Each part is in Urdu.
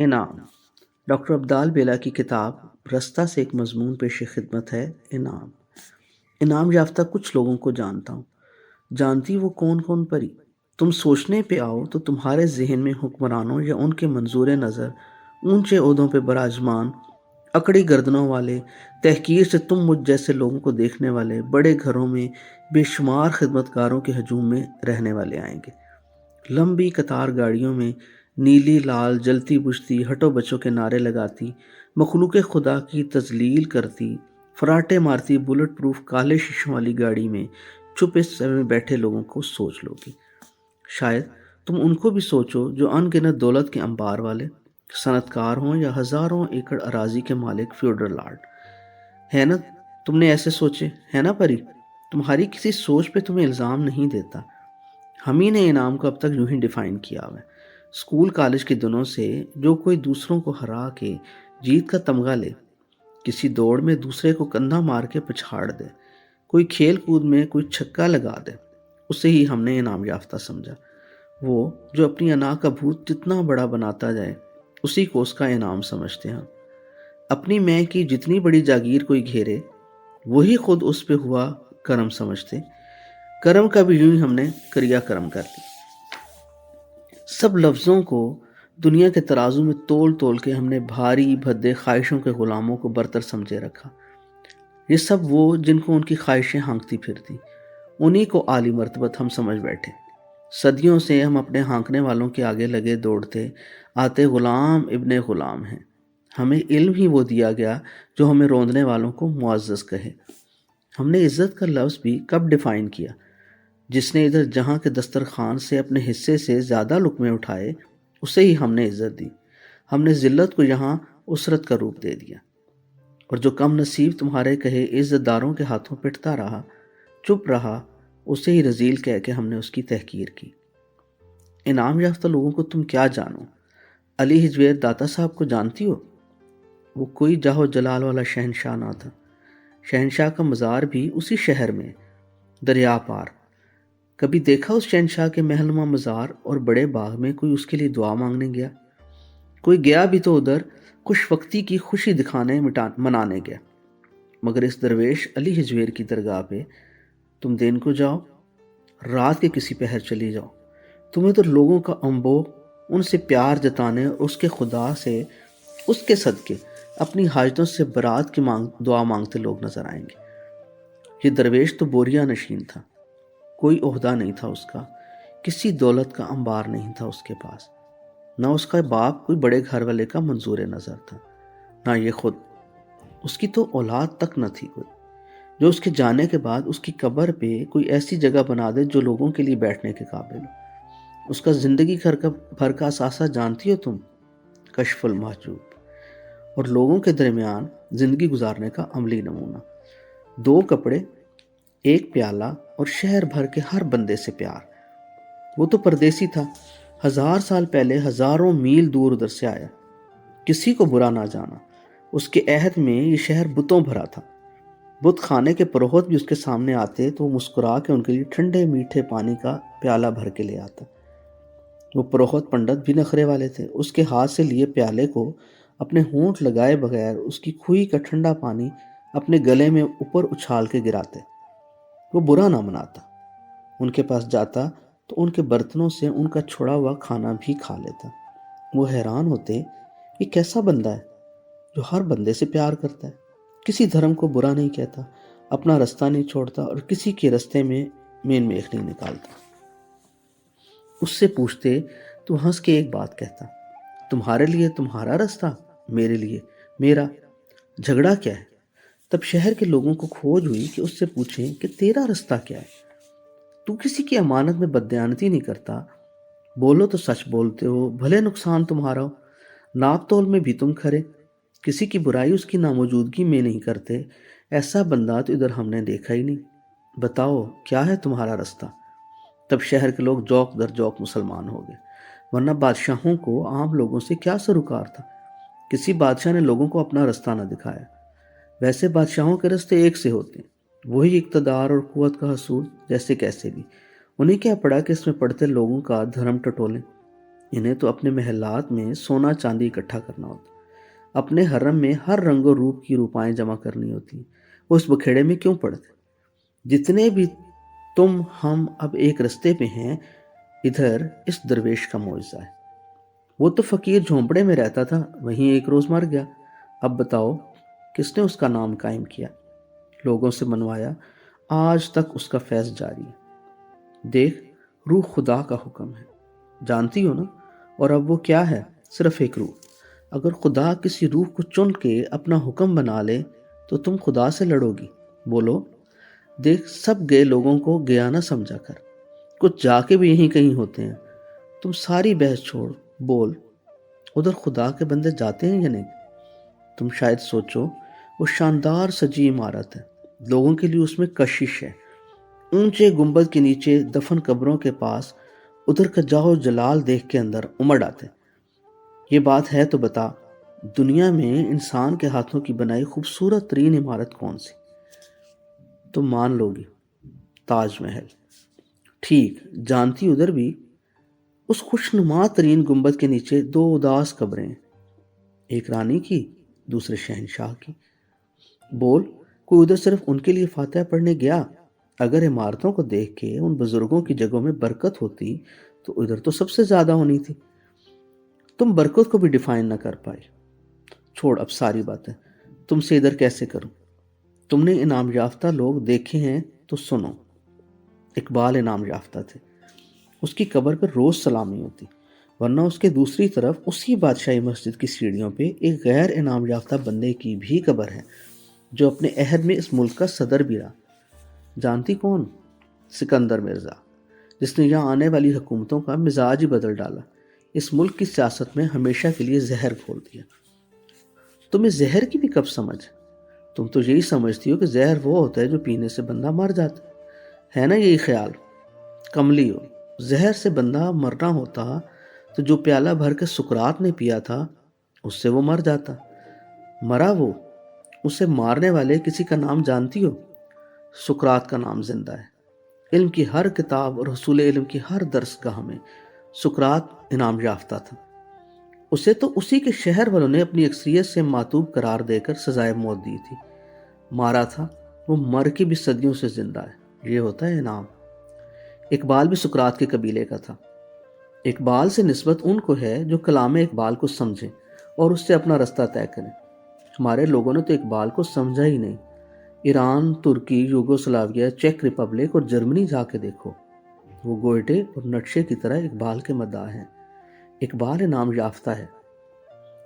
انعام۔ ڈاکٹر عبدال بیلا کی کتاب رستہ سے ایک مضمون پیش خدمت ہے انعام۔ انعام یافتہ کچھ لوگوں کو جانتا ہوں، جانتی وہ کون کون پری؟ تم سوچنے پہ آؤ تو تمہارے ذہن میں حکمرانوں یا ان کے منظور نظر اونچے عہدوں پہ براجمان، اکڑی گردنوں والے، تحقیر سے تم مجھ جیسے لوگوں کو دیکھنے والے، بڑے گھروں میں بے شمار خدمتکاروں کے ہجوم میں رہنے والے آئیں گے، لمبی قطار گاڑیوں میں نیلی لال جلتی بجھتی ہٹو بچوں کے نعرے لگاتی، مخلوق خدا کی تذلیل کرتی، فراٹے مارتی بلٹ پروف کالے شیشوں والی گاڑی میں چھپے میں بیٹھے لوگوں کو سوچ لو گی۔ شاید تم ان کو بھی سوچو جو ان گنت دولت کے انبار والے، صنعت کار ہوں یا ہزاروں ایکڑ اراضی کے مالک فیوڈل لارڈ۔ ہے نا، تم نے ایسے سوچے ہے نا پری؟ تمہاری کسی سوچ پہ تمہیں الزام نہیں دیتا، ہم ہی نے انعام کو اب تک یوں ہی ڈیفائن کیا ہوا ہے۔ اسکول کالج کے دنوں سے جو کوئی دوسروں کو ہرا کے جیت کا تمغہ لے، کسی دوڑ میں دوسرے کو کندھا مار کے پچھاڑ دے، کوئی کھیل کود میں کوئی چھکا لگا دے، اسے ہی ہم نے انعام یافتہ سمجھا۔ وہ جو اپنی انا کا بھوت جتنا بڑا بناتا جائے اسی کو اس کا انعام سمجھتے ہیں۔ اپنی میں کی جتنی بڑی جاگیر کوئی گھیرے وہی خود اس پہ ہوا کرم سمجھتے۔ کرم کا بھی یوں ہی ہم نے کریا کرم کر لی۔ سب لفظوں کو دنیا کے ترازو میں تول تول کے ہم نے بھاری بھدے خواہشوں کے غلاموں کو برتر سمجھے رکھا۔ یہ سب وہ جن کو ان کی خواہشیں ہانکتی پھرتی، انہی کو عالی مرتبت ہم سمجھ بیٹھے۔ صدیوں سے ہم اپنے ہانکنے والوں کے آگے لگے دوڑتے آتے غلام ابن غلام ہیں۔ ہمیں علم ہی وہ دیا گیا جو ہمیں روندنے والوں کو معزز کہے۔ ہم نے عزت کا لفظ بھی کب ڈیفائن کیا؟ جس نے ادھر جہاں کے دسترخوان سے اپنے حصے سے زیادہ لقمے اٹھائے اسے ہی ہم نے عزت دی۔ ہم نے ذلت کو یہاں اسرت کا روپ دے دیا، اور جو کم نصیب تمہارے کہے عزت داروں کے ہاتھوں پٹتا رہا، چپ رہا، اسے ہی رذیل کہہ کے ہم نے اس کی تحقیر کی۔ انعام یافتہ لوگوں کو تم کیا جانو؟ علی حجویر داتا صاحب کو جانتی ہو؟ وہ کوئی جاہو جلال والا شہنشاہ نہ تھا، شہنشاہ کا مزار بھی اسی شہر میں، دریا پار۔ کبھی دیکھا اس شہنشاہ کے محلما مزار اور بڑے باغ میں کوئی اس کے لیے دعا مانگنے گیا؟ کوئی گیا بھی تو ادھر خوش وقتی کی خوشی دکھانے منانے گیا، مگر اس درویش علی حجویر کی درگاہ پہ تم دن کو جاؤ، رات کے کسی پہر چلی جاؤ، تمہیں تو لوگوں کا انبو ان سے پیار جتانے اور اس کے خدا سے اس کے صدقے اپنی حاجتوں سے برات کی دعا مانگتے لوگ نظر آئیں گے۔ یہ درویش تو بوریا نشین تھا، کوئی عہدہ نہیں تھا اس کا، کسی دولت کا انبار نہیں تھا اس کے پاس، نہ اس کا باپ کوئی بڑے گھر والے کا منظور نظر تھا، نہ یہ خود، اس کی تو اولاد تک نہ تھی کوئی جو اس کے جانے کے بعد اس کی قبر پہ کوئی ایسی جگہ بنا دے جو لوگوں کے لیے بیٹھنے کے قابل ہو۔ اس کا زندگی بھر کا اثاثہ جانتی ہو تم؟ کشف المحجوب، اور لوگوں کے درمیان زندگی گزارنے کا عملی نمونہ، 2 کپڑے، 1 پیالہ اور شہر بھر کے ہر بندے سے پیار۔ وہ تو پردیسی تھا، 1000 سال پہلے ہزاروں میل دور ادھر سے آیا، کسی کو برا نہ جانا۔ اس کے عہد میں یہ شہر بتوں بھرا تھا، بت خانے کے پروہت بھی اس کے سامنے آتے تو وہ مسکرا کے ان کے لیے ٹھنڈے میٹھے پانی کا پیالہ بھر کے لے آتا۔ وہ پروہت پنڈت بھی نخرے والے تھے، اس کے ہاتھ سے لیے پیالے کو اپنے ہونٹ لگائے بغیر اس کی کھوئی کا ٹھنڈا پانی اپنے گلے میں اوپر اچھال کے گراتے۔ وہ برا نہ مناتا، ان کے پاس جاتا تو ان کے برتنوں سے ان کا چھوڑا ہوا کھانا بھی کھا لیتا۔ وہ حیران ہوتے، یہ کیسا بندہ ہے جو ہر بندے سے پیار کرتا ہے، کسی دھرم کو برا نہیں کہتا، اپنا رستہ نہیں چھوڑتا اور کسی کے رستے میں مین میخ نہیں نکالتا۔ اس سے پوچھتے تو ہنس کے ایک بات کہتا، تمہارے لیے تمہارا رستہ، میرے لیے میرا، جھگڑا کیا ہے؟ تب شہر کے لوگوں کو کھوج ہوئی کہ اس سے پوچھیں کہ تیرا رستہ کیا ہے؟ تو کسی کی امانت میں بددیانتی نہیں کرتا، بولو تو سچ بولتے ہو، بھلے نقصان تمہارا ہو، ناپ تول میں بھی تم کھرے، کسی کی برائی اس کی ناموجودگی میں نہیں کرتے، ایسا بندہ تو ادھر ہم نے دیکھا ہی نہیں، بتاؤ کیا ہے تمہارا رستہ؟ تب شہر کے لوگ جوک در جوک مسلمان ہو گئے، ورنہ بادشاہوں کو عام لوگوں سے کیا سروکار تھا؟ کسی بادشاہ نے لوگوں کو اپنا رستہ نہ دکھایا۔ ویسے بادشاہوں کے رستے ایک سے ہوتے ہیں، وہی اقتدار اور قوت کا حصول، جیسے کیسے بھی، انہیں کیا پڑا کہ اس میں پڑھتے لوگوں کا دھرم ٹٹولیں۔ انہیں تو اپنے محلات میں سونا چاندی اکٹھا کرنا ہوتا، اپنے حرم میں ہر رنگ و روپ کی روپائیں جمع کرنی ہوتی، وہ اس بکھیڑے میں کیوں پڑتے؟ جتنے بھی تم ہم اب ایک رستے پہ ہیں، ادھر اس درویش کا معجزہ ہے۔ وہ تو فقیر جھونپڑے میں رہتا تھا، وہیں ایک روز مر گیا، اب بتاؤ کس نے اس کا نام قائم کیا، لوگوں سے منوایا، آج تک اس کا فیض جاری ہے۔ دیکھ، روح خدا کا حکم ہے، جانتی ہو نا؟ اور اب وہ کیا ہے؟ صرف ایک روح۔ اگر خدا کسی روح کو چن کے اپنا حکم بنا لے تو تم خدا سے لڑو گی؟ بولو۔ دیکھ، سب گئے لوگوں کو گیا نہ سمجھا کر، کچھ جا کے بھی یہیں کہیں ہوتے ہیں۔ تم ساری بحث چھوڑ، بول، ادھر خدا کے بندے جاتے ہیں یا نہیں؟ تم شاید سوچو وہ شاندار سجی عمارت ہے، لوگوں کے لیے اس میں کشش ہے، اونچے گنبد کے نیچے دفن قبروں کے پاس ادھر کا جاؤ جلال دیکھ کے اندر امڑ آتے۔ یہ بات ہے تو بتا، دنیا میں انسان کے ہاتھوں کی بنائی خوبصورت ترین عمارت کون سی؟ تم مان لو گی، تاج محل۔ ٹھیک، جانتی ادھر بھی اس خوشنما ترین گنبد کے نیچے دو اداس قبریں ہیں، ایک رانی کی، دوسرے شہنشاہ کی۔ بول، کوئی ادھر صرف ان کے لیے فاتحہ پڑھنے گیا؟ اگر عمارتوں کو دیکھ کے ان بزرگوں کی جگہوں میں برکت ہوتی تو ادھر تو سب سے زیادہ ہونی تھی۔ تم برکت کو بھی ڈیفائن نہ کر پائے۔ چھوڑ اب ساری باتیں، تم سے ادھر کیسے کروں؟ تم نے انعام یافتہ لوگ دیکھے ہیں تو سنو۔ اقبال انعام یافتہ تھے، اس کی قبر پر روز سلامی ہوتی، ورنہ اس کے دوسری طرف اسی بادشاہی مسجد کی سیڑھیوں پہ ایک غیر انعام یافتہ بندے کی بھی قبر ہے، جو اپنے عہد میں اس ملک کا صدر بھی رہا۔ جانتی کون؟ سکندر مرزا، جس نے یہاں آنے والی حکومتوں کا مزاج ہی بدل ڈالا، اس ملک کی سیاست میں ہمیشہ کے لیے زہر گھول دیا۔ تمہیں زہر کی بھی کب سمجھ؟ تم تو یہی سمجھتی ہو کہ زہر وہ ہوتا ہے جو پینے سے بندہ مر جاتا ہے نا، یہی خیال؟ کملی ہو، زہر سے بندہ مرنا ہوتا تو جو پیالہ بھر کے سقراط نے پیا تھا اس سے وہ مر جاتا۔ مرا وہ، اسے مارنے والے کسی کا نام جانتی ہو؟ سقراط کا نام زندہ ہے، علم کی ہر کتاب اور حصول علم کی ہر درس گاہ میں سقراط انعام یافتہ تھا۔ اسے تو اسی کے شہر والوں نے اپنی اکثریت سے معتوب قرار دے کر سزائے موت دی تھی، مارا تھا، وہ مر کے بھی صدیوں سے زندہ ہے، یہ ہوتا ہے انعام۔ اقبال بھی سقراط کے قبیلے کا تھا۔ اقبال سے نسبت ان کو ہے جو کلام اقبال کو سمجھیں اور اس سے اپنا رستہ طے کریں۔ ہمارے لوگوں نے تو اقبال کو سمجھا ہی نہیں۔ ایران، ترکی، یوگوسلاویا، چیک ریپبلک اور جرمنی جا کے دیکھو، وہ گوئٹے اور نٹشے کی طرح اقبال کے مداح ہیں۔ اقبال انعام یافتہ ہے،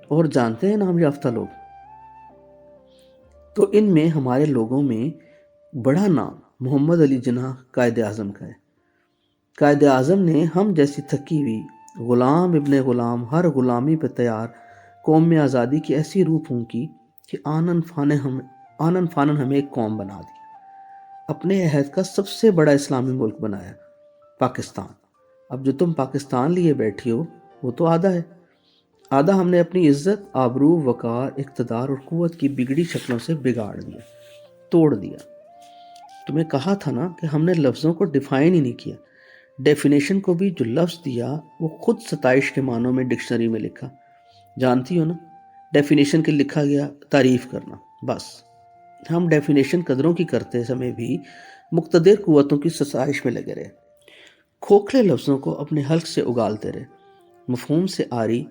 اور جانتے ہیں انعام یافتہ لوگ تو ان میں ہمارے لوگوں میں بڑا نام محمد علی جناح قائد اعظم کا ہے۔ قائد اعظم نے ہم جیسی تھکی ہوئی غلام ابن غلام ہر غلامی پہ تیار قوم میں آزادی کی ایسی روح پھونکی کہ آنن فانن ہمیں ایک قوم بنا دی، اپنے عہد کا سب سے بڑا اسلامی ملک بنایا، پاکستان۔ اب جو تم پاکستان لیے بیٹھی ہو وہ تو آدھا ہے، آدھا ہم نے اپنی عزت، آبرو، وقار، اقتدار اور قوت کی بگڑی شکلوں سے بگاڑ دیا، توڑ دیا۔ تمہیں کہا تھا نا کہ ہم نے لفظوں کو ڈیفائن ہی نہیں کیا، ڈیفینیشن کو بھی جو لفظ دیا وہ خود ستائش کے معنوں میں ڈکشنری میں لکھا۔ جانتی ہو نا، ڈیفینیشن کے لکھا گیا تعریف کرنا، بس۔ ہم ڈیفینیشن قدروں کی کرتے سمے بھی مقتدر قوتوں کی ستائش میں لگے رہے، کھوکھلے لفظوں کو اپنے حلق سے اگالتے رہے، مفہوم سے آری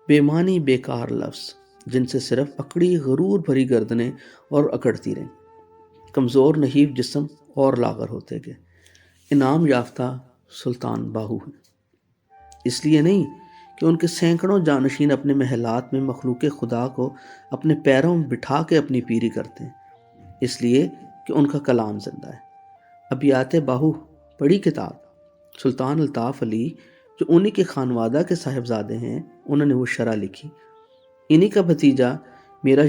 بے معنی بیکار لفظ جن سے صرف اکڑی غرور بھری گردنیں اور اکڑتی رہیں، کمزور نحیف جسم اور لاغر ہوتے گئے۔ انعام یافتہ سلطان باہو ہیں، اس لیے نہیں کہ ان کے سینکڑوں جانشین اپنے محلات میں مخلوق خدا کو اپنے پیروں میں بٹھا کے اپنی پیری کرتے ہیں، اس لیے کہ ان کا کلام زندہ ہے۔ ابیات باہو پڑھی کتاب؟ سلطان الطاف علی جو انہی کے خانوادہ کے صاحبزادے ہیں، انہوں نے وہ شرح لکھی۔ انہی کا بھتیجا میرا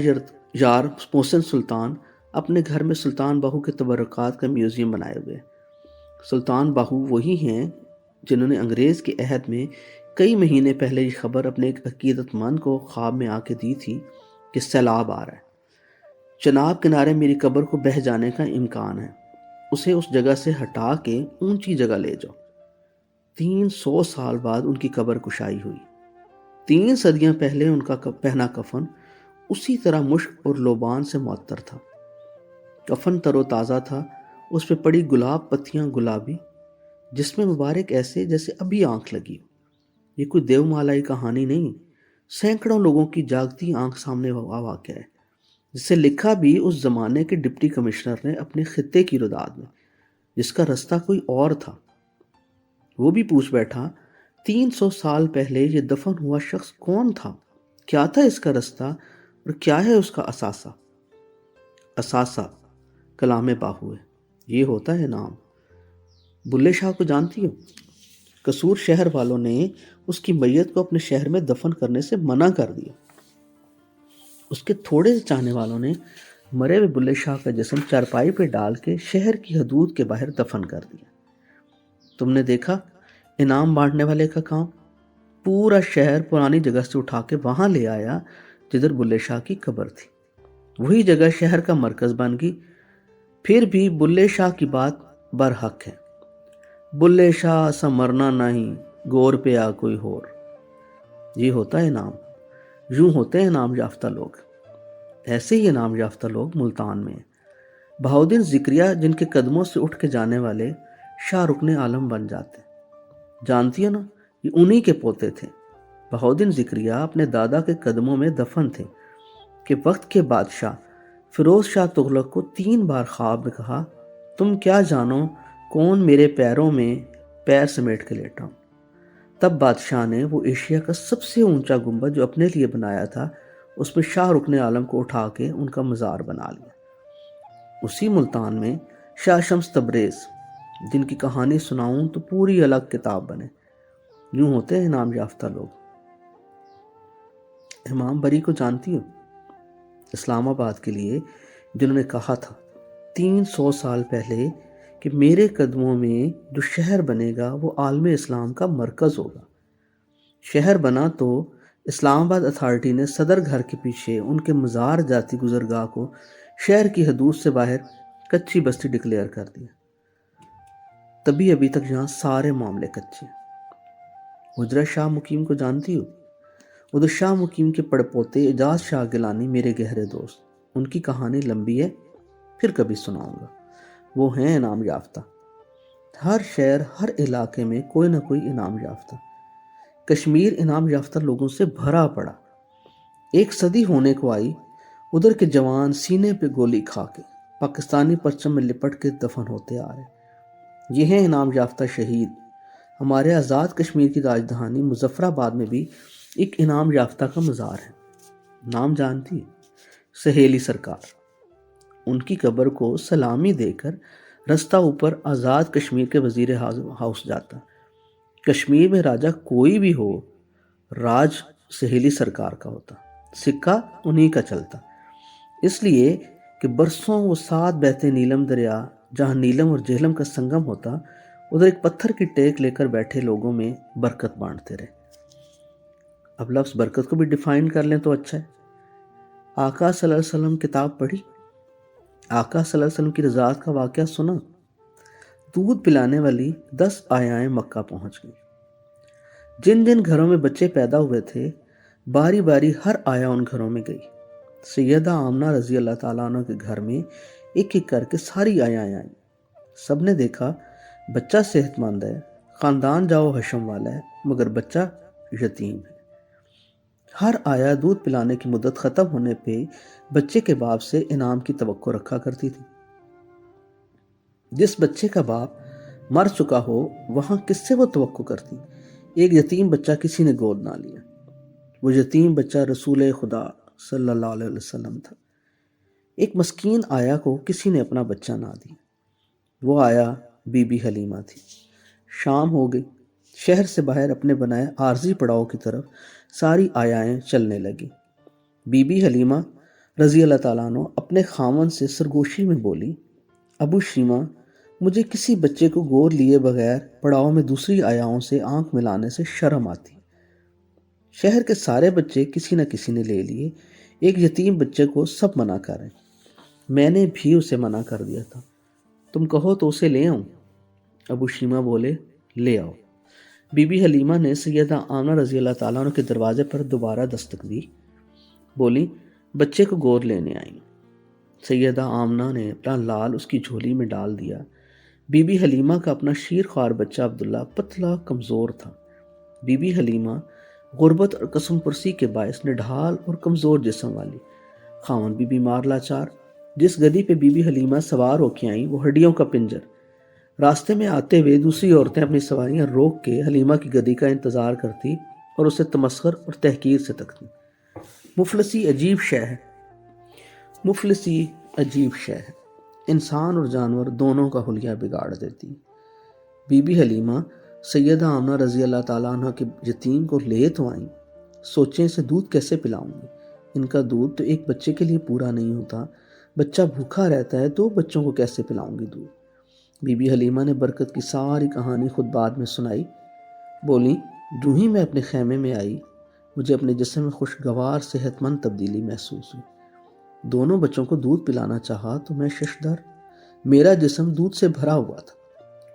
یار محسن سلطان اپنے گھر میں سلطان باہو کے تبرکات کا میوزیم بنائے ہوئے۔ سلطان باہو وہی ہیں جنہوں نے انگریز کے عہد میں کئی مہینے پہلے یہ خبر اپنے ایک عقیدت مند کو خواب میں آ کے دی تھی کہ سیلاب آ رہا ہے، چناب کنارے میری قبر کو بہہ جانے کا امکان ہے، اسے اس جگہ سے ہٹا کے اونچی جگہ لے جاؤ۔ 300 سال بعد ان کی قبر کشائی ہوئی۔ 3 صدیاں پہلے ان کا پہنا کفن اسی طرح مشک اور لوبان سے معطر تھا۔ کفن تر و تازہ تھا، اس پہ پڑی گلاب پتیاں گلابی، جس میں مبارک ایسے جیسے ابھی آنکھ لگی ہو۔ یہ کوئی دیو مالائی کہانی نہیں، سینکڑوں لوگوں کی جاگتی آنکھ سامنے واقع ہے، جسے لکھا بھی اس زمانے کے ڈپٹی کمشنر نے اپنے خطے کی رداد میں، جس کا رستہ کوئی اور تھا۔ وہ بھی پوچھ بیٹھا 300 سال پہلے یہ دفن ہوا شخص کون تھا، کیا تھا اس کا رستہ اور کیا ہے اس کا اثاثہ۔ اثاثہ کلام باہو ہے، یہ ہوتا ہے نام۔ بلے شاہ کو جانتی ہو؟ قصور شہر والوں نے اس کی میت کو اپنے شہر میں دفن کرنے سے منع کر دیا۔ اس کے تھوڑے سے چاہنے والوں نے مرے ہوئے بلے شاہ کا جسم چارپائی پہ ڈال کے شہر کی حدود کے باہر دفن کر دیا۔ تم نے دیکھا انعام بانٹنے والے کا کام؟ پورا شہر پرانی جگہ سے اٹھا کے وہاں لے آیا جدھر بلے شاہ کی قبر تھی۔ وہی جگہ شہر کا مرکز بن گئی۔ پھر بھی بلے شاہ کی بات برحق ہے۔ بلے شاہ سا مرنا نہیں، گور پہ آ کوئی ہور۔ یہ ہوتا ہے انعام۔ یوں ہوتے ہیں انعام یافتہ لوگ۔ ایسے ہی انعام یافتہ لوگ ملتان میں ہیں۔ بہاؤدین ذکریہ جن کے قدموں سے اٹھ کے جانے والے شاہ رکن عالم بن جاتے ہیں، جانتی ہو نا، یہ انہی کے پوتے تھے۔ بہاؤدین ذکریہ اپنے دادا کے قدموں میں دفن تھے کہ وقت کے بادشاہ فیروز شاہ تغلق کو 3 بار خواب میں کہا، تم کیا جانو کون میرے پیروں میں پیر سمیٹ کے لیٹا ہوں۔ تب بادشاہ نے وہ ایشیا کا سب سے اونچا گنبد جو اپنے لیے بنایا تھا، اس میں شاہ رکن عالم کو اٹھا کے ان کا مزار بنا لیا۔ اسی ملتان میں شاہ شمس تبریز، جن کی کہانی سناؤں تو پوری الگ کتاب بنے۔ یوں ہوتے ہیں انعام یافتہ لوگ۔ امام بری کو جانتی ہو؟ اسلام آباد کے لیے جنہوں نے کہا تھا 300 سال پہلے کہ میرے قدموں میں جو شہر بنے گا وہ عالم اسلام کا مرکز ہوگا۔ شہر بنا تو اسلام آباد اتھارٹی نے صدر گھر کے پیچھے ان کے مزار جاتی گزرگاہ کو شہر کی حدود سے باہر کچی بستی ڈکلیئر کر دیا۔ تبھی ابھی تک یہاں سارے معاملے کچے ہیں۔ حجرہ شاہ مقیم کو جانتی ہو؟ ادھر شاہ مقیم کے پڑپوتے اعجاز شاہ گیلانی میرے گہرے دوست، ان کی کہانی لمبی ہے، پھر کبھی سناؤں گا۔ وہ ہیں انعام یافتہ۔ ہر شہر ہر علاقے میں کوئی نہ کوئی انعام یافتہ۔ کشمیر انعام یافتہ لوگوں سے بھرا پڑا۔ 1 صدی ہونے کو آئی، ادھر کے جوان سینے پہ گولی کھا کے پاکستانی پرچم میں لپٹ کے دفن ہوتے آ رہے۔ یہ ہیں انعام یافتہ شہید۔ ہمارے آزاد کشمیر کی راجدھانی مظفر آباد میں بھی ایک انعام یافتہ کا مزار ہے۔ نام جانتی ہے؟ سہیلی سرکار۔ ان کی قبر کو سلامی دے کر رستہ اوپر آزاد کشمیر کے وزیر ہاؤس جاتا۔ کشمیر میں راجہ کوئی بھی ہو، راج سہیلی سرکار کا ہوتا، سکہ انہی کا چلتا۔ اس لیے کہ برسوں وہ 7 بہتے نیلم دریا، جہاں نیلم اور جہلم کا سنگم ہوتا، ادھر ایک پتھر کی ٹیک لے کر بیٹھے لوگوں میں برکت بانٹتے رہے۔ اب لفظ برکت کو بھی ڈیفائن کر لیں تو اچھا ہے۔ آقا صلی اللہ علیہ وسلم کتاب پڑھی؟ آقا صلی اللہ علیہ وسلم کی رضاعت کا واقعہ سنا؟ دودھ پلانے والی 10 آیائیں مکہ پہنچ گئیں۔ جن جن گھروں میں بچے پیدا ہوئے تھے، باری باری ہر آیا ان گھروں میں گئی۔ سیدہ آمنہ رضی اللہ تعالیٰ عنہ کے گھر میں ایک ایک کر کے ساری آیائیں آئیں۔ سب نے دیکھا بچہ صحت مند ہے، خاندان جاؤ حشم والا ہے، مگر بچہ یتیم ہے۔ ہر آیا دودھ پلانے کی مدت ختم ہونے پہ بچے کے باپ سے انعام کی توقع رکھا کرتی تھی۔ جس بچے کا باپ مر چکا ہو وہاں کس سے وہ توقع کرتی؟ ایک یتیم بچہ کسی نے گود نہ لیا۔ وہ یتیم بچہ رسول خدا صلی اللہ علیہ وسلم تھا۔ ایک مسکین آیا کو کسی نے اپنا بچہ نہ دیا۔ وہ آیا بی بی حلیمہ تھی۔ شام ہو گئی، شہر سے باہر اپنے بنائے عارضی پڑاؤ کی طرف ساری آیائیں چلنے لگی۔ بی بی حلیمہ رضی اللہ تعالیٰ عنہ اپنے خاوند سے سرگوشی میں بولی، ابو شیمہ، مجھے کسی بچے کو گود لیے بغیر پڑاؤ میں دوسری آیاؤں سے آنکھ ملانے سے شرم آتی۔ شہر کے سارے بچے کسی نہ کسی نے لے لیے، ایک یتیم بچے کو سب منع کر رہے۔ میں نے بھی اسے منع کر دیا تھا، تم کہو تو اسے لے آؤں؟ ابو شیمہ بولے، لے آؤ۔ بی بی حلیمہ نے سیدہ آمنہ رضی اللہ تعالیٰ عنہ کے دروازے پر دوبارہ دستک دی، بولی بچے کو گود لینے آئی۔ سیدہ آمنہ نے اپنا لال اس کی جھولی میں ڈال دیا۔ بی بی حلیمہ کا اپنا شیر خوار بچہ عبداللہ پتلا کمزور تھا۔ بی بی حلیمہ غربت اور قسم پرسی کے باعث نڈھال اور کمزور جسم والی، خاوند بھی بیمار لاچار۔ جس گدی پہ بی بی حلیمہ سوار ہو کے آئیں وہ ہڈیوں کا پنجر۔ راستے میں آتے ہوئے دوسری عورتیں اپنی سواریاں روک کے حلیمہ کی گدی کا انتظار کرتی اور اسے تمسخر اور تحقیر سے تکتی۔ مفلسی عجیب شے ہے، مفلسی عجیب شے ہے، انسان اور جانور دونوں کا حلیہ بگاڑ دیتی۔ بی بی حلیمہ سیدہ آمنہ رضی اللہ تعالیٰ عنہ کے یتیم کو لے تو آئیں، سوچیں اسے دودھ کیسے پلاؤں گی، ان کا دودھ تو ایک بچے کے لیے پورا نہیں ہوتا، بچہ بھوکا رہتا ہے تو بچوں کو کیسے پلاؤں گی دودھ۔ بی بی حلیمہ نے برکت کی ساری کہانی خود بعد میں سنائی، بولی جو ہی میں اپنے خیمے میں آئی مجھے اپنے جسم میں خوشگوار صحت مند تبدیلی محسوس ہوئی۔ دونوں بچوں کو دودھ پلانا چاہا تو میں ششدر، میرا جسم دودھ سے بھرا ہوا تھا۔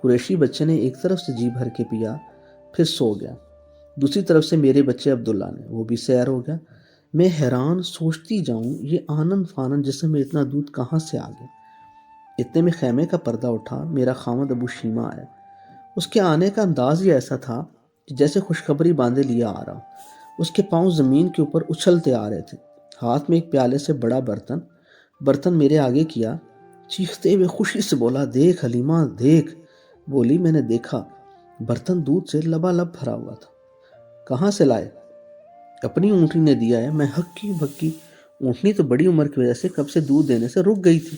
قریشی بچے نے ایک طرف سے جی بھر کے پیا پھر سو گیا، دوسری طرف سے میرے بچے عبداللہ نے، وہ بھی سیر ہو گیا۔ میں حیران سوچتی جاؤں یہ آنن فانن جسم میں اتنا دودھ کہاں سے آ گیا۔ اتنے میں خیمے کا پردہ اٹھا، میرا خاوند ابو شیمہ آیا۔ اس کے آنے کا انداز ہی ایسا تھا کہ جیسے خوشخبری باندھے لیا آ رہا۔ اس کے پاؤں زمین کے اوپر اچھلتے آ رہے تھے، ہاتھ میں ایک پیالے سے بڑا برتن میرے آگے کیا، چیختے ہوئے خوشی سے بولا دیکھ حلیمہ دیکھ۔ بولی میں نے دیکھا، برتن دودھ سے لبالب بھرا ہوا تھا۔ کہاں سے لائے؟ اپنی اونٹنی نے دیا ہے۔ میں ہکی بکی، اونٹنی تو بڑی عمر کی وجہ سے کب سے دودھ دینے سے رک گئی تھی،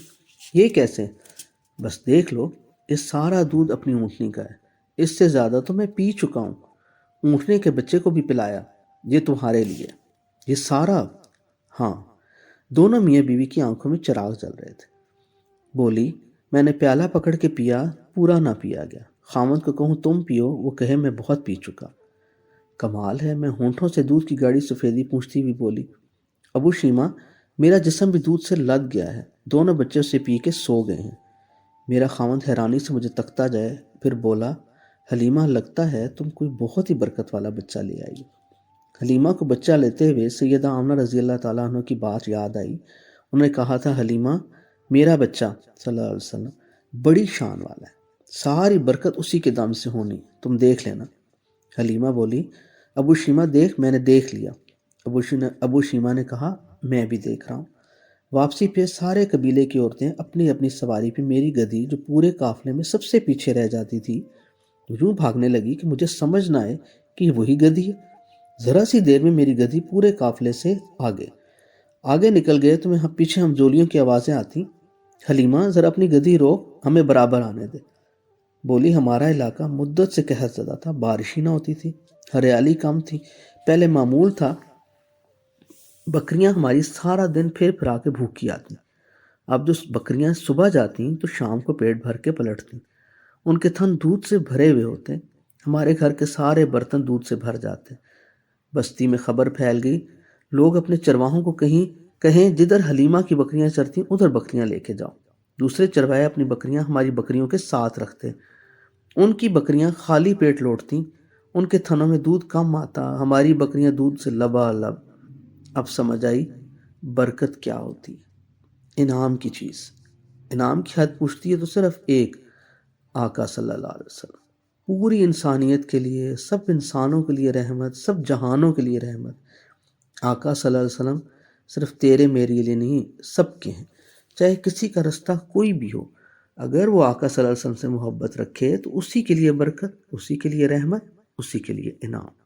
یہ کیسے؟ بس دیکھ لو، یہ سارا دودھ اپنی اونٹنی کا ہے، اس سے زیادہ تو میں پی چکا ہوں، اونٹنی کے بچے کو بھی پلایا، یہ تمہارے لیے، یہ سارا۔ ہاں۔ دونوں میاں بیوی کی آنکھوں میں چراغ جل رہے تھے۔ بولی میں نے پیالہ پکڑ کے پیا، پورا نہ پیا گیا، خاوند کو کہوں تم پیو، وہ کہے میں بہت پی چکا۔ کمال ہے، میں ہونٹوں سے دودھ کی گاڑی سفیدی پوچھتی ہوئی بولی ابو شیمہ میرا جسم بھی دودھ سے لد گیا ہے، دونوں بچے اسے پی کے سو گئے ہیں۔ میرا خاوند حیرانی سے مجھے تکتا جائے، پھر بولا حلیمہ لگتا ہے تم کوئی بہت ہی برکت والا بچہ لے آئی۔ حلیمہ کو بچہ لیتے ہوئے سیدہ آمنہ رضی اللہ تعالیٰ عنہ کی بات یاد آئی۔ انہوں نے کہا تھا حلیمہ میرا بچہ صلی اللہ علیہ وسلم بڑی شان والا ہے، ساری برکت اسی کے دم سے ہونی، تم دیکھ لینا۔ حلیمہ بولی ابو شیمہ دیکھ، میں نے دیکھ لیا۔ ابو شیمہ نے کہا میں بھی دیکھ رہا ہوں۔ واپسی پہ سارے قبیلے کی عورتیں اپنی اپنی سواری پہ میری گدھی جو پورے قافلے میں سب سے پیچھے رہ جاتی تھی یوں بھاگنے لگی کہ مجھے سمجھ نہ آئے کہ یہ وہی گدھی ہے۔ ذرا سی دیر میں میری گدھی پورے قافلے سے آگے نکل گئے تو پیچھے ہمجولیوں کی آوازیں آتی، حلیمہ ذرا اپنی گدھی روک، ہمیں برابر آنے دے۔ بولی ہمارا علاقہ مدت سے قحط زدہ تھا، بارش ہی نہ ہوتی تھی، ہریالی کم تھی، پہلے معمول تھا بکریاں ہماری سارا دن پھر پھرا کے بھوکی آتی، اب جو بکریاں صبح جاتی تو شام کو پیٹ بھر کے پلٹتی، ان کے تھن دودھ سے بھرے ہوئے ہوتے، ہمارے گھر کے سارے برتن دودھ سے بھر جاتے۔ بستی میں خبر پھیل گئی، لوگ اپنے چرواہوں کو کہیں جدھر حلیمہ کی بکریاں چرتی ادھر بکریاں لے کے جاؤ۔ دوسرے چروائے اپنی بکریاں ہماری بکریوں کے ساتھ رکھتے، ان کی بکریاں خالی پیٹ لوٹتی، ان کے تھنوں میں دودھ کم آتا، ہماری بکریاں دودھ سے لبالب۔ اب سمجھ آئی برکت کیا ہوتی ہے، انعام کی چیز، انعام کی حد پوچھتی ہے تو صرف ایک، آقا صلی اللہ علیہ وسلم، پوری انسانیت کے لیے، سب انسانوں کے لیے رحمت، سب جہانوں کے لیے رحمت۔ آقا صلی اللہ علیہ وسلم صرف تیرے میرے لیے نہیں، سب کے ہیں، چاہے کسی کا رستہ کوئی بھی ہو، اگر وہ آقا صلی اللہ علیہ وسلم سے محبت رکھے تو اسی کے لیے برکت، اسی کے لیے رحمت، اسی کے لیے انعام۔